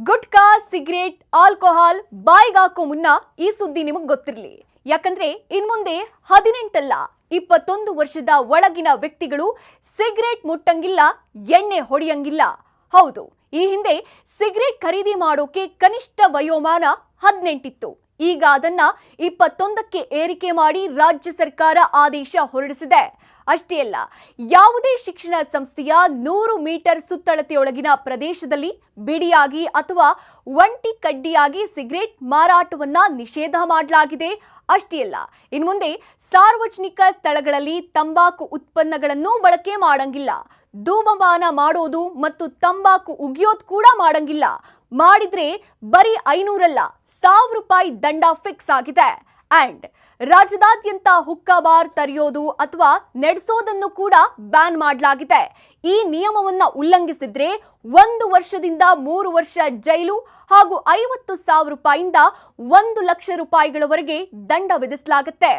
Gutka cigarette alcohol ಬಾಯಿಗಾಕೋ ಮುನ್ನ ಈ ಸುದ್ದಿ ನಿಮಗೆ ಗೊತ್ತಿರಲಿ. ಯಾಕಂದ್ರೆ ಇನ್ಮುಂದೆ 18 ಅಲ್ಲ 21 ವರ್ಷದ ಒಳಗಿನ ವ್ಯಕ್ತಿಗಳು ಸಿಗರೇಟ್ ಮುಟ್ಟಂಗಿಲ್ಲ, ಎಣ್ಣೆ ಹೊಡೆಯಂಗಿಲ್ಲ. ಹೌದು, ಈ ಹಿಂದೆ ಸಿಗರೇಟ್ ಖರೀದಿ ಮಾಡೋಕೆ ಕನಿಷ್ಠ ವಯೋಮಾನ 18 ಇತ್ತು. ಈಗ ಅದನ್ನ 21ಕ್ಕೆ ಏರಿಕೆ ಮಾಡಿ ರಾಜ್ಯ ಸರ್ಕಾರ ಆದೇಶ ಹೊರಡಿಸಿದೆ. ಅಷ್ಟೇ ಅಲ್ಲ, ಯಾವುದೇ ಶಿಕ್ಷಣ ಸಂಸ್ಥೆಯ 100 ಮೀಟರ್ ಸುತ್ತಳತೆಯೊಳಗಿನ ಪ್ರದೇಶದಲ್ಲಿ ಬಿಡಿಯಾಗಿ ಅಥವಾ ಒಂಟಿ ಕಡ್ಡಿಯಾಗಿ ಸಿಗರೇಟ್ ಮಾರಾಟವನ್ನ ನಿಷೇಧ ಮಾಡಲಾಗಿದೆ. ಅಷ್ಟೇ ಅಲ್ಲ, ಇನ್ಮುಂದೆ ಸಾರ್ವಜನಿಕ ಸ್ಥಳಗಳಲ್ಲಿ ತಂಬಾಕು ಉತ್ಪನ್ನಗಳನ್ನು ಬಳಕೆ ಮಾಡಂಗಿಲ್ಲ. ಧೂಮಪಾನ ಮಾಡೋದು ಮತ್ತು ತಂಬಾಕು ಉಗಿಯೋದು ಕೂಡ ಮಾಡಂಗಿಲ್ಲ. ಮಾಡಿದ್ರೆ ಬರೀ 500 ಅಲ್ಲ 1000 ರೂಪಾಯಿ ದಂಡ ಫಿಕ್ಸ್ ಆಗಿದೆ. ಅಂಡ್ ರಾಜ್ಯದಾದ್ಯಂತ ಹುಕ್ಕಾ ಬಾರ್ ತೆರೆಯೋದು ಅಥವಾ ನಡೆಸೋದನ್ನು ಕೂಡ ಬ್ಯಾನ್ ಮಾಡಲಾಗಿದೆ. ಈ ನಿಯಮವನ್ನ ಉಲ್ಲಂಘಿಸಿದ್ರೆ 1 ವರ್ಷದಿಂದ 3 ವರ್ಷ ಜೈಲು ಹಾಗೂ 50,000 ರೂಪಾಯಿಯಿಂದ 1 ಲಕ್ಷ ರೂಪಾಯಿಗಳವರೆಗೆ ದಂಡ ವಿಧಿಸಲಾಗುತ್ತೆ.